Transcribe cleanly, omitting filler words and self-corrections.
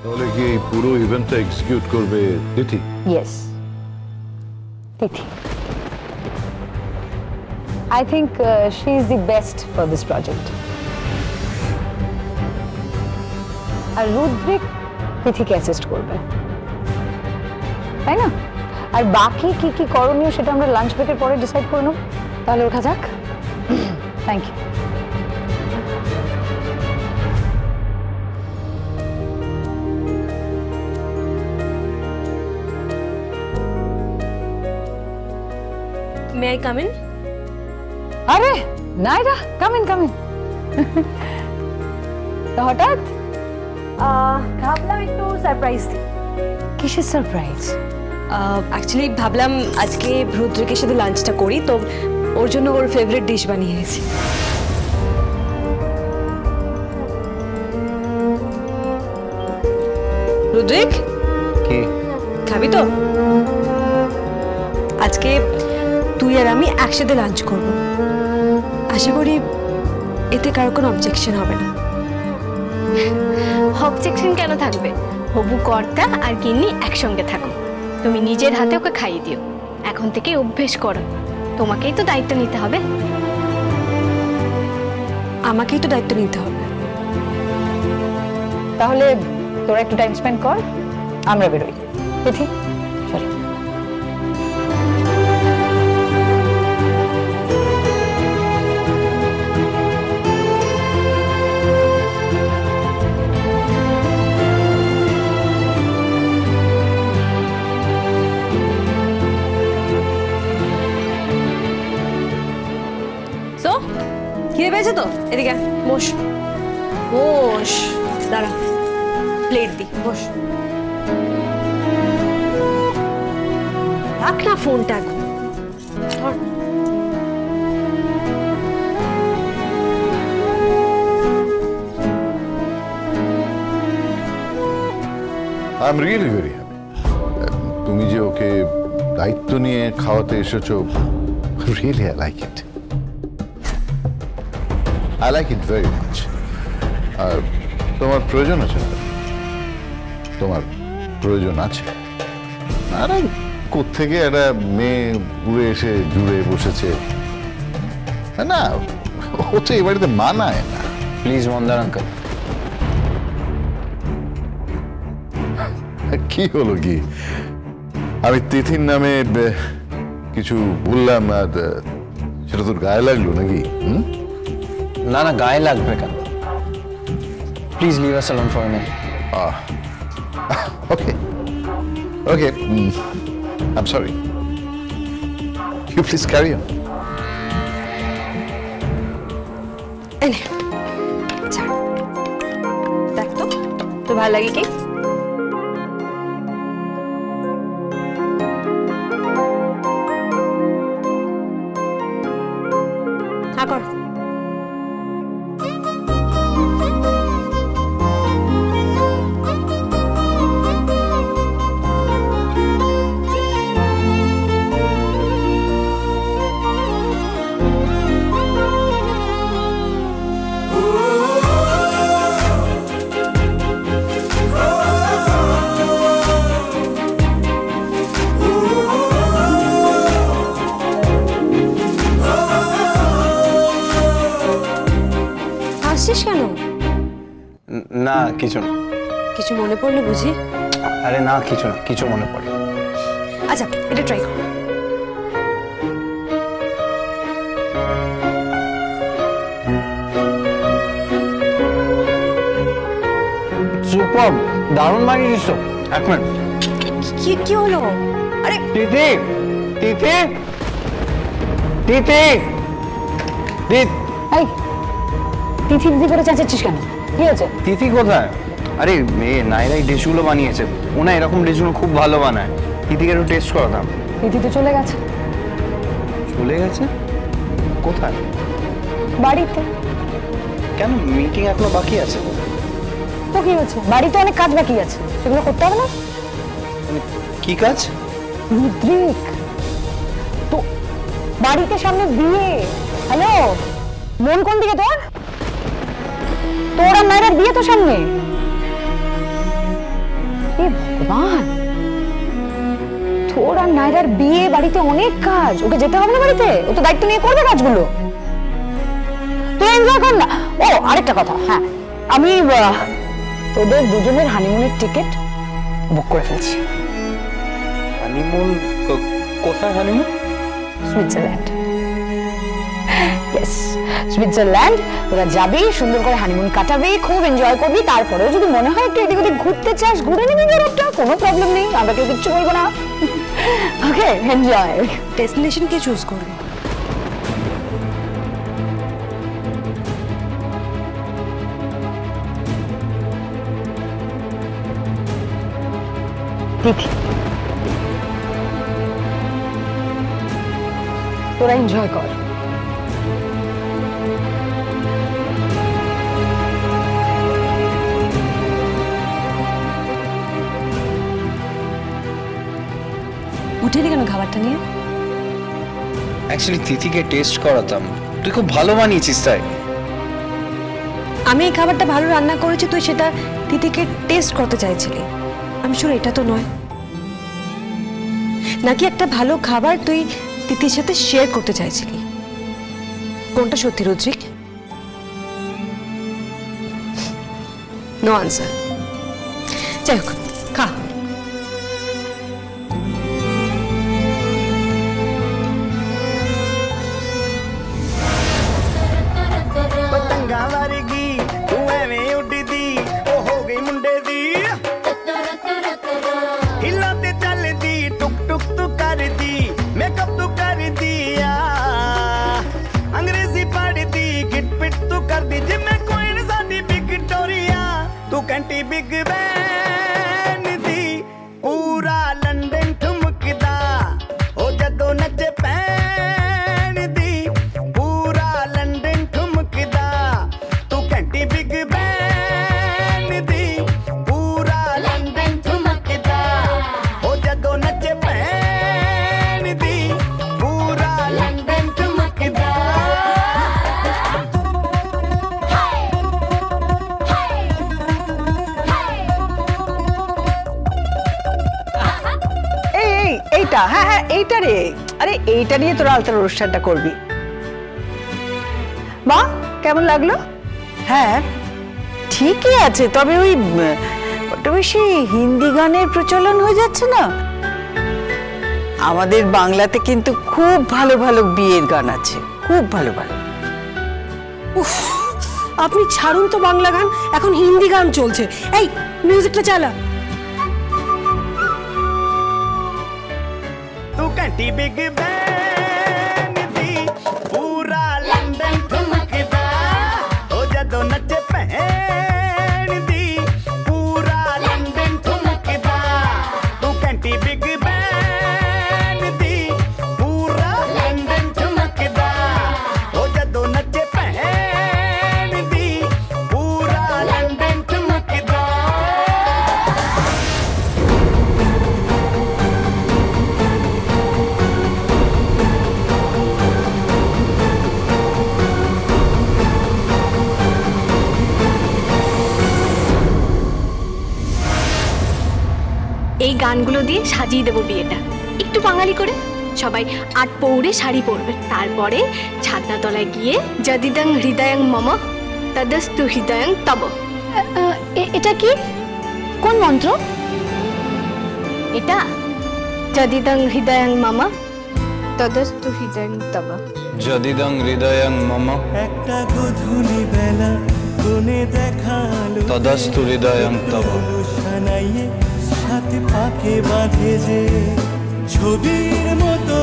তাহলে কি এই পুরো ইভেন্টটা এক্সিকিউট করবে Tithi? Yes, Tithi. I think she is the best for this project. আর রুদ্রিক তিথিকে অ্যাসিস্ট করবে, তাই না? আর বাকি কি কি করণীয় সেটা আমরা লাঞ্চ ব্রেকের পরে ডিসাইড করে নেব। তাহলে ওঠা যাক। Thank you. May I come in? আরে নাইরা, কাম ইন কাম ইন। তো হঠাৎ ভাবলাম একটু সারপ্রাইজ দিই। কিসের সারপ্রাইজ? অ্যাকচুয়ালি ভাবলাম আজকে রুদ্রিকের সাথে লাঞ্চটা করি, তো ওর জন্য ওর ফেভারিট ডিশ বানিয়েছি। রুদ্রিক, কি খাবি তো? আজকে তুই আর আমি একসাথে লাঞ্চ করব। আশা করি এতে কারো কোনো অবজেকশন হবে না। অবজেকশন কেন থাকবে? হবু কর্তা আর গিন্নি একসঙ্গে থাকো, তুমি নিজের হাতে ওকে খাইয়ে দিও। এখন থেকে অভ্যেস করো, তোমাকেই তো দায়িত্ব নিতে হবে। আমাকেই তো দায়িত্ব নিতে হবে। তাহলে তোরা একটু টাইম স্পেন্ড কর, আমরা বেরোই। তিথি চলো। তো খিদে পেয়েছে তো? এদিকে আয়, বস বস। দাঁড়া, প্লেট দি, বস। রাখ না ফোনটা এখন। ধর। I am really very happy. তুমি যে ওকে দায়িত্ব নিয়ে খাওয়াতে এসেছো, really I like it. I like it very much. আর তোমার প্রয়োজন আছে তো? তোমার প্রয়োজন আছে। আর কোত্থেকে একটা মেয়ে উড়ে এসে জুড়ে বসেছে না, ও তো এই বাড়িতে মানায় না। প্লিজ মন্দার আঙ্কেল। কি হলো কি? আমি তিথির নামে কিছু বললাম আর সেটা তোর গায়ে লাগলো নাকি? না না, গায়ে লাগবে কেন? Please leave us alone for a minute. Okay okay, I am sorry. You please carry on. এনে ছাড়। দেখ তো, তোর ভালো লাগে কি? হ্যাঁ কর। হাসছিস কেন? না কিছু না। কিছু মনে পড়লো বুঝি? আরে না কিছু না, কিছু মনে পড়ে। আচ্ছা, এটা ট্রাই কর। সুপার, দারুণ বানিয়েছিস তো। এক মিনিট। কি কি হলো? আরে তিথি, তিথি, তিথি, তিথি, এই তিথি দিদি করে চেঁচাচ্ছিস কেন? কি হয়েছে? তিথি কোথায়? আরে মেয়ে নাইরা এই ডিশগুলো বানিয়েছে। ওনা এরকম ডিশগুলো খুব ভালো বানায়। তিথিকে একটু টেস্ট করাতাম। তিথি তো চলে গেছে। চলে গেছে? কোথায়? বাড়িতে। কেন, মিটিং এখনো বাকি আছে? তো কি হয়েছে? বাড়িতে অনেক কাজ বাকি আছে, সেগুলো করতে হবে না? কি কাজ? রুদ্রিক তো বাড়িতে সামনে বিয়ে। হ্যালো, মন কোন দিকে তোর? তোর আর নাইরার বিয়ে তো সামনে। এ ভগবান, তোর আর নায়রার বিয়ে, বাড়িতে অনেক কাজ, ওকে যেতে হবে না বাড়িতে? ও তো দায়িত্ব নিয়ে করবে কাজগুলো, তুই এনজয় কর না। ও আরেকটা কথা, হ্যাঁ আমি তোদের দুজনের হানিমুনের টিকিট বুক করে ফেলছি। হানিমুন? কোথায় হানিমুন? সুইজারল্যান্ড। Yes, Switzerland. তোরা যাবি, সুন্দর করে হানিমুন কাটাবি, খুব এনজয় করবি। তারপরেও যদি মনে হয় একটু এদিক ওদিক ঘুরতে চাস, ঘুরে নিবি বেরোটা, কোনো প্রবলেম নেই, আমরা কেউ কিচ্ছু বলবো না। ওকে, এনজয়। ডেস্টিনেশন কে চুজ করলো? তিথি, তোরা এনজয় কর। উঠেলি কেন খাবারটা নিয়ে? অ্যাকচুয়ালি তিথিকে টেস্ট করাতাম, তুই খুব ভালো বানিয়েছিস তাই। আমি এই খাবারটা ভালো রান্না করেছি, তুই সেটা তিথিকে টেস্ট করতে চাইছিলি। আমি শুনে এটা তো নয়, নাকি একটা ভালো খাবার তুই তিথির সাথে শেয়ার করতে চাইছিলি? কোনটা সত্যি রুদ্রিক? No answer. যাই হোক, খা। ਪਤੰਗਾਂ ਵਰਗੀ ਤੂੰ ਐਵੇਂ ਉੱਡਦੀ ਉਹ ਹੋ ਗਈ ਮੁੰਡੇ ਦੀ ਹਿੱਲਾਂ ਤੇ ਚੱਲਦੀ ਟੁਕ ਟੁਕ ਤੂੰ ਕਰਦੀ ਮੇਕਅਪ ਤੂੰ ਕਰਦੀ ਆ ਅੰਗਰੇਜ਼ੀ ਪੜ੍ਹਦੀ ਗਿਟ ਪਿਟ ਤੂੰ ਕਰਦੀ ਜਿਵੇਂ ਕੁਈਨ ਸਾਡੀ ਵਿਕਟੋਰੀਆ ਤੂੰ ਘੰਟੀ ਬਿਗ ਬੈਨ ਦੀ ਪੂਰਾ ਲੰਡਨ ਠੁਮਕਦਾ ਉਹ ਜਦੋਂ ਨੱਚੇ ਪੈਣ ਦੀ ਪੂਰਾ ਲੰਡਨ ਠੁਮਕਦਾ ਤੂੰ ਘੰਟੀ ਬਿਗ ਬੈਨ ਦੀ ਪੂਰਾ ਲੰਡਨ ਠੁਮਕਦਾ ਉਹ ਜਦੋਂ ਨੱਚੇ ਪੈਣ ਦੀ ਪੂਰਾ ਲੰਡਨ ਠੁਮਕਦਾ এইটা, হ্যাঁ হ্যাঁ এইটা রে। আরে এইটা নিয়ে তোরা আলতার অনুষ্ঠানটা করবি। বাহ, কেমন লাগলো? হ্যাঁ ঠিকই আছে, তবে ওই বড্ড বেশি হিন্দি গানের প্রচলন হয়ে যাচ্ছে না? আমাদের বাংলাতে কিন্তু খুব ভালো ভালো বিয়ের গান আছে, খুব ভালো ভালো। উফ, আপনি ছাড়ুন তো বাংলা গান, এখন হিন্দি গান চলছে। এই মিউজিকটা চালা। ਤੂੰ ਘੰਟੀ ਬਿਗ ਬੈਨ ਦੀ ਪੂਰਾ ਲੰਡਨ ਠੁਮਕਦਾ ਉਹ ਜਦੋਂ ਨੱਚੇ ਭੈਣ ਦੀ ਪੂਰਾ ਲੰਡਨ ਠੁਮਕਦਾ ਤੂੰ ਘੰਟੀ ਬਿਗ ਬੈਨ ਦੀ ਪੂਰਾ ਲੰਡਨ ਠੁਮਕਦਾ ਉਹ ਜਦੋਂ ਨੱਚੇ ਭੈਣ ਦੀ ਪੂਰਾ ਲੰਡਨ ਠੁਮਕਦਾ এই গানগুলো দিয়ে সাজিয়ে দেবো বিয়েটা একটু বাঙালি করে। সবাই আট পৌরে শাড়ি পরবে, তারপরে ছাদনা তলায় গিয়ে যদিদং হৃদয়ং মম তদস্তু হৃদয়ং তব। এটা কি, কোন মন্ত্র? এটা যদিদং হৃদয়ং মম তদস্তু হৃদয়ং তব। যদিদং হৃদয়ং মম একটা গধূলি বেলা কোণে দেখালো তদস্তু হৃদয়ং তব। সানাইয়ে সাথে পাকে বাঁধে যে ছবির মতো